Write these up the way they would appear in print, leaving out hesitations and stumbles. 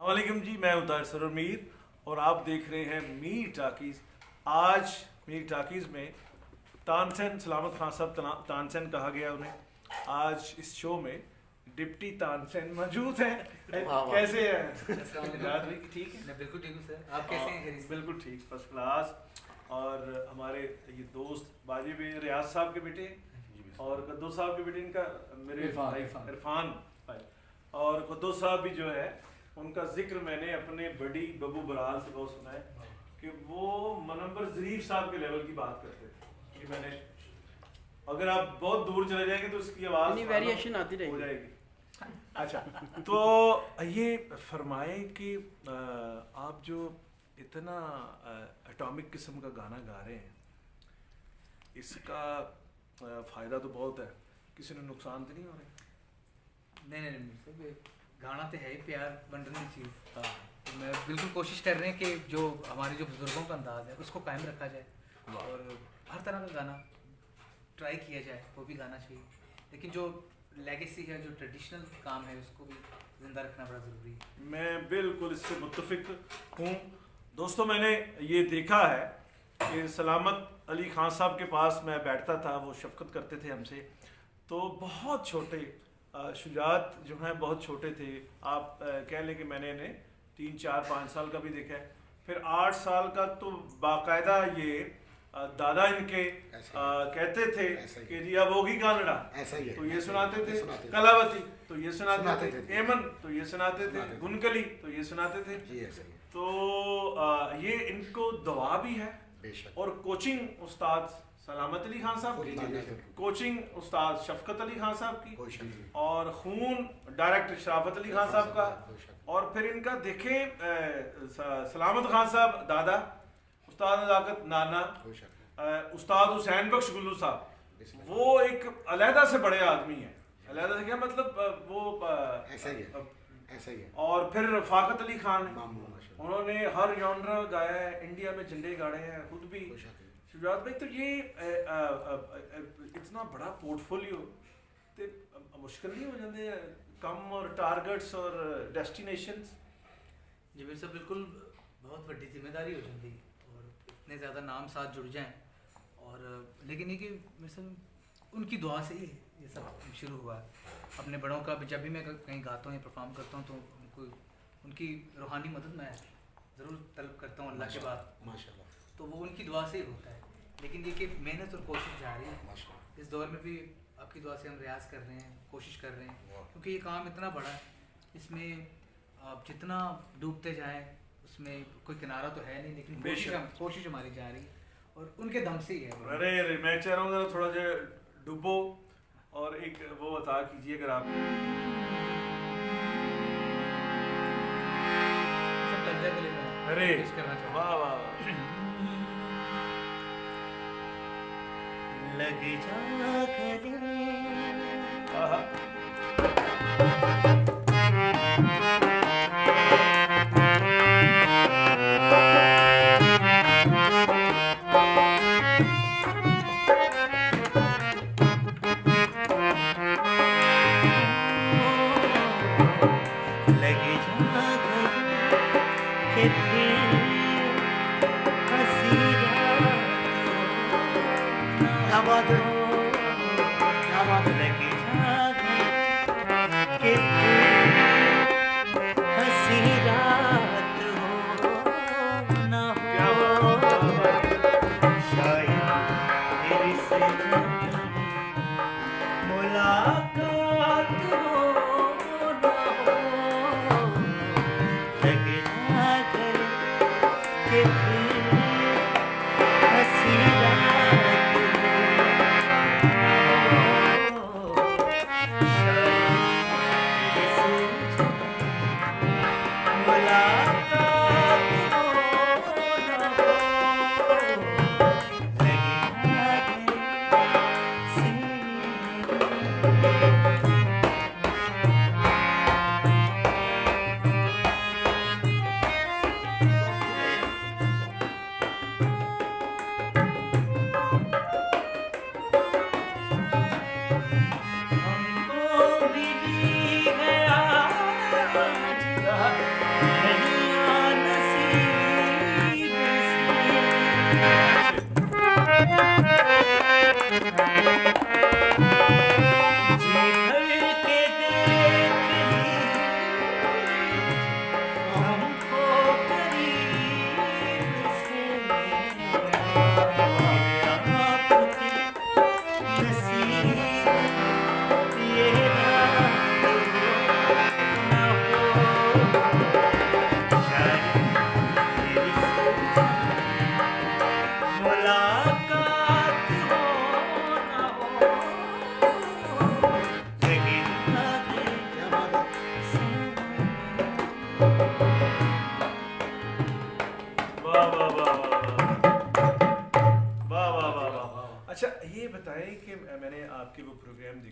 वालेकुम जी, मैं उतार सरोर मीर और आप देख रहे हैं मीर टाकीज़। आज मीर टाकीज़ में तानसेन सलामत खान साहब, तानसेन कहा गया उन्हें। आज इस शो में डिप्टी तानसेन मौजूद हैं। कैसे हैं? रात भी ठीक है? मैं बिल्कुल ठीक हूँ सर। आप कैसे हैं? बिल्कुल ठीक, फर्स्ट क्लास। और हमारे ये दोस्त बाजी भी रियाज साहब के बेटे और कद्दू साहब के बेटे, इनका मेरे इरफान भाई और कद्दू साहब भी जो है उनका जिक्र मैंने अपने बड़ी बबू बराल से बहुत सुना है कि वो मनंबर ज़रीफ साहब के लेवल की बात करते थे। कि मैंने अगर आप बहुत दूर चले जाएंगे तो इसकी आवाज़ वेरिएशन आती रहेगी, हो जाएगी। अच्छा, तो ये फरमाए कि आप जो इतना एटॉमिक किस्म का गाना गा रहे हैं, इसका फ़ायदा तो बहुत है, किसी ने नुकसान तो नहीं हो रहा? नहीं सर, गाना तो है ही प्यार बंटने की चीज़। तो मैं बिल्कुल कोशिश कर रहे हैं कि जो हमारे जो बुज़ुर्गों का अंदाज़ है उसको कायम रखा जाए और हर तरह का गाना ट्राई किया जाए, वो भी गाना चाहिए। लेकिन जो लेगेसी है, जो ट्रेडिशनल काम है, उसको भी ज़िंदा रखना बड़ा ज़रूरी है। मैं बिल्कुल इससे मुत्तफिक हूँ। दोस्तों, मैंने ये देखा है कि सलामत अली खान साहब के पास मैं बैठता था, वो शफकत करते थे हमसे। तो बहुत छोटे शुजात जो हैं बहुत छोटे थे। आप कह लें कि मैंने इन्हें 3, 4, 5 साल का भी देखा है। फिर 8 साल का तो बाकायदा ये दादा इनके कहते थे कि जी अब होगी कानड़ा, तो ये सुनाते थे। कलावती तो ये सुनाते थे, एमन तो ये सुनाते थे, गुनकली तो ये सुनाते थे। तो ये इनको दवा भी है। और कोचिंग उस्ताद सलामत अली खान साहब की, कोचिंग उस्ताद शफकत अली खान साहब की, और खून डायरेक्टर शराफत अली खान साहब का। और फिर इनका देखें सलामत खान साहब दादा, उस्ताद नज़ाकत नाना, उस्ताद हुसैन बख्श गुल्लू साहब, वो एक अलहदा से बड़े आदमी हैं। अलहदा से क्या मतलब, वो ऐसा ही है। और फिर रफाकत अली खान, उन्होंने हर जॉनर गाया है, इंडिया में झंडे गाड़े हैं खुद भी। शुजात भाई, तो ये इतना बड़ा पोर्टफोलियो ते मुश्किल नहीं हो जाते कम और टारगेट्स और डेस्टिनेशंस? जी मेरे साथ बिल्कुल बहुत बड़ी जिम्मेदारी हो जाती और इतने ज़्यादा नाम साथ जुड़ जाएं। और लेकिन ये कि मेरे साथ उनकी दुआ से ही ये सब शुरू हुआ है। अपने बड़ों का जब भी मैं कहीं गाता हूँ या परफॉर्म करता हूँ तो उनकी रूहानी मदद मैं ज़रूर तलब करता हूँ अल्लाह के बाद, माशाल्लाह। तो वो उनकी दुआ से ही होता है। लेकिन ये कि मेहनत और कोशिश जारी है। इस दौर में भी आपकी दुआ से हम रियाज़ कर रहे हैं, कोशिश कर रहे हैं, क्योंकि ये काम इतना बड़ा है, इसमें आप जितना डूबते जाएं उसमें कोई किनारा तो है नहीं, लेकिन कोशिश हमारी जारी है और उनके दम से ही है। अरे मैं चाह रहा हूँ थोड़ा सा डूबो और एक वो बता कीजिए अगर आप अरे वाह वाह लग जा गले।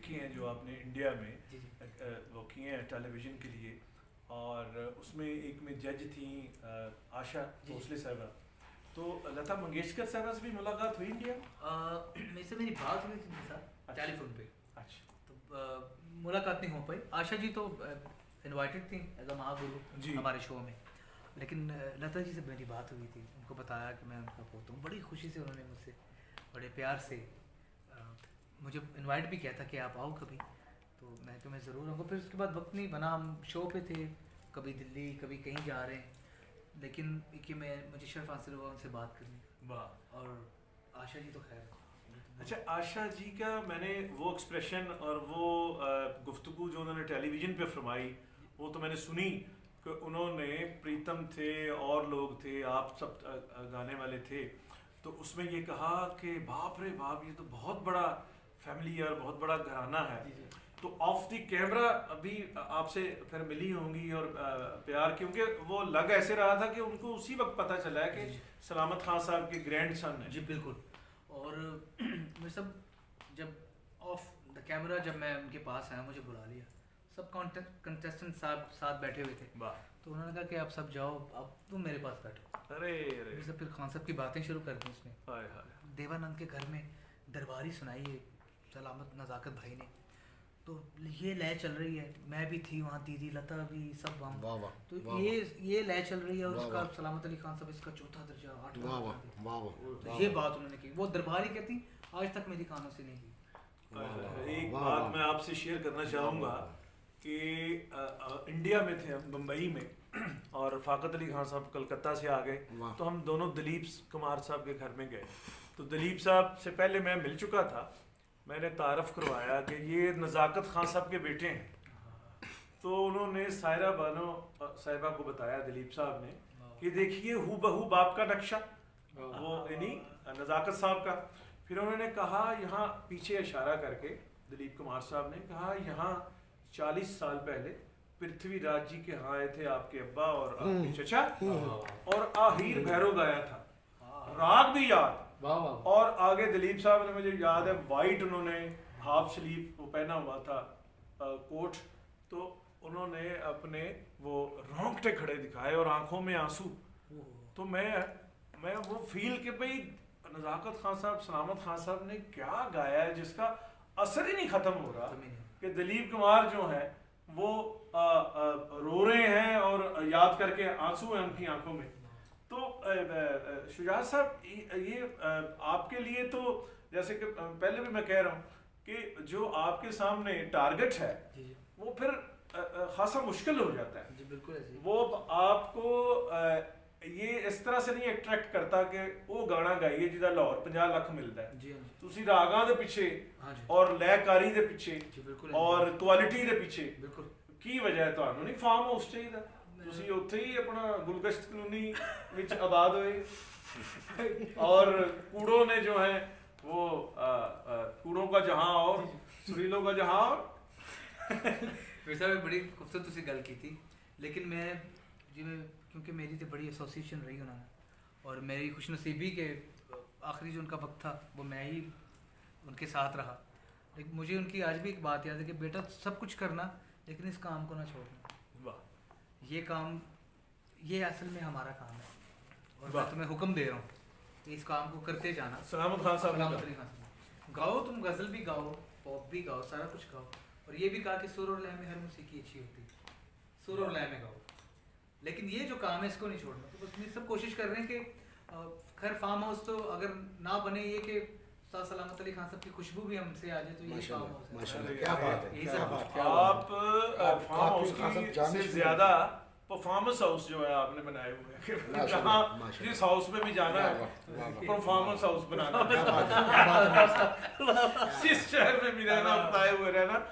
किए हैं जो आपने इंडिया में जी जी वो किए हैं टेलीविज़न के लिए, और उसमें एक में जज थी आशा जी। भोसले साहबा, तो लता मंगेशकर साहबा से भी मुलाकात हुई इंडिया? मेरे से मेरी बात हुई थी उनके साथ अच्छा। टेलीफोन पे, अच्छा तो मुलाकात नहीं हो पाई। आशा जी तो इनवाइटेड थी एज अ महागुरु जी। हमारे शो में, लेकिन लता जी से मेरी बात हुई थी, उनको बताया कि मैं उनका पोता हूँ। बड़ी खुशी से उन्होंने मुझसे बड़े प्यार से मुझे इनवाइट भी किया था कि आप आओ कभी, तो मैं कि मैं ज़रूर आऊँगा। फिर उसके बाद वक्त नहीं बना, हम शो पे थे, कभी दिल्ली कभी कहीं जा रहे हैं, लेकिन कि मुझे शर्फ हासिल हुआ उनसे बात करने का। वाह। और आशा जी तो खैर अच्छा, आशा जी का मैंने वो एक्सप्रेशन और वो गुफ्तगू जो उन्होंने टेलीविज़न पे फरमाई, वो तो मैंने सुनी कि उन्होंने, प्रीतम थे और लोग थे, आप सब गाने वाले थे, तो उसमें ये कहा कि बाप रे बाप, ये तो बहुत बड़ा फैमिली और बहुत बड़ा घराना है। जी जी तो ऑफ द कैमरा अभी आपसे फिर मिली होंगी और प्यार, क्योंकि वो लग ऐसे रहा था कि उनको उसी वक्त पता चला है कि जी। सलामत खान साहब के ग्रैंड सन है। जी बिल्कुल। और मैं सब जब ऑफ द कैमरा जब मैं उनके पास आया, मुझे बुला लिया, सब कंटेस्टेंट साथ बैठे हुए थे, वाह। तो उन्होंने कहा कि आप सब जाओ, अब तुम मेरे पास बैठो। अरे अरे, सब फिर खान साहब की बातें शुरू कर दी उसने। हाय हाय। देवानंद के घर में दरबारी सुनाई है सलामत नज़ाकत भाई ने, तो ये लय चल रही है, मैं भी थी वहाँ, दीदी लता भी, सब वहाँ, वाह वाह तो वाह ये लय चल रही है। और वाह, उसका वाह। सलामत अली खान साहब इसका चौथा दर्जा, वाह 8वां वाह दर्जा। वाह तो वाह ये बात उन्होंने की, वो दरबारी कहती आज तक मेरी कानों से नहीं की। एक वाह, बात वाह। मैं आपसे शेयर करना चाहूँगा कि इंडिया में थे हम, मुंबई में, और फाकत अली खान साहब कलकत्ता से आ गए, वाह। तो हम दोनों दिलीप कुमार साहब के घर में गए। तो दिलीप साहब से पहले मैं मिल चुका था, मैंने तारफ़ करवाया कि ये नज़ाकत खान साहब के बेटे हैं। तो उन्होंने सायरा बानो साहिबा को बताया, दिलीप साहब ने, कि देखिए हू बहू बाप का नक्शा, वो यानी नज़ाकत साहब का। फिर उन्होंने कहा, यहाँ पीछे इशारा करके दिलीप कुमार साहब ने कहा, यहाँ 40 साल पहले पृथ्वीराज जी के यहाँ आए थे आपके अब्बा और आपके चचा, और आहिर भैरव गाया था, राग भी याद। वाह वाह। और आगे दिलीप साहब ने, मुझे याद है, वाइट उन्होंने हाफ स्लीव वो पहना हुआ था कोट, तो उन्होंने अपने वो रोंगटे खड़े दिखाए और आंखों में आंसू। तो मैं वो फील कि भाई नज़ाकत खान साहब, सलामत खान साहब ने क्या गाया है जिसका असर ही नहीं खत्म हो रहा, कि दिलीप कुमार जो है वो रो रहे हैं और याद करके आंसू हैं उनकी आंखों में। तो शुजात साहब, ये आपके लिए तो, जैसे कि पहले भी मैं कह रहा हूँ कि जो आपके सामने टारगेट है जी जी वो फिर खासा मुश्किल हो जाता है। जी बिल्कुल ऐसे ही। वो आपको ये इस तरह से नहीं अट्रैक्ट करता कि वो गाना गाइए जिदा लाहौर 50 ਲੱਖ ਮਿਲਦਾ ਹੈ, जी हाँ जी ਤੁਸੀਂ ਰਾਗਾਂ ਦੇ ਪਿੱਛੇ हाँ जी ਔਰ ਲੈਕਾਰੀ ਦੇ ਪਿੱਛੇ जी बिल्कुल ਔਰ ਕੁਆਲਿਟੀ ਦੇ ਪਿੱਛੇ बिल्कुल। ਕੀ ਵਜ੍ਹਾ ਹੈ? ਤੁਹਾਨੂੰ ਨਹੀਂ ਫਾਰਮ ਹਾਊਸ ਚਾਹੀਦਾ? ਤੁਸੀਂ ਉੱਥੇ ਹੀ ਆਪਣਾ ਗੁਲਗਸ਼ਤ ਕਲੋਨੀ ਵਿੱਚ ਆਬਾਦ ਹੋਏ। और कूड़ों ने जो है वो कूड़ों का जहां और सुरीलों का जहां और मेरे साहब बड़ी खूबसूरत उसी गल की थी, लेकिन मैं जिमें क्योंकि मेरी तो बड़ी एसोसिएशन रही उन्होंने, और मेरी खुशनसीबी के आखिरी जो उनका वक्त था वो मैं ही उनके साथ रहा। लेकिन मुझे उनकी आज भी एक बात याद है कि बेटा सब कुछ करना, लेकिन इस काम को ना छोड़ना। वाह। ये काम, ये असल में हमारा काम है, और वाह। मैं तुम्हें हुक्म दे रहा हूँ कि इस काम को करते जाना। सलामत खान साहब ने सलामत कहा। अली खान साहब, गाओ तुम, गज़ल भी गाओ, पॉप भी गाओ, सारा कुछ गाओ। और ये भी कहा कि सुर और लय में हर मौसीकी अच्छी होती है, सुर और लय में गाओ, लेकिन ये जो काम है इसको नहीं छोड़ना। तो बस सब कोशिश कर रहे हैं कि खैर फार्म हाउस तो अगर ना बने, ये कि उस्ताद सलामत अली खान साहब की खुशबू भी हमसे आ जाए, तो ये फार्म हाउस है। माशाल्लाह, क्या बात है, यही क्या सब बात कुछ। क्या बात आप आप- फार्म हाउस आप खासा की जाने से से- ज्यादा परफॉर्मेंस हाउस जो है आपने बनाए हुए हैं, कि माशाल्लाह, जहाँ माशाल्लाह। जिस हाउस में भी जाना वाह, है वाह, वाह, वाह। परफॉर्मेंस हाउस बनाना क्या है, बात है, क्या बात है। जिस शहर में भी रहना, बताए हुए रहना।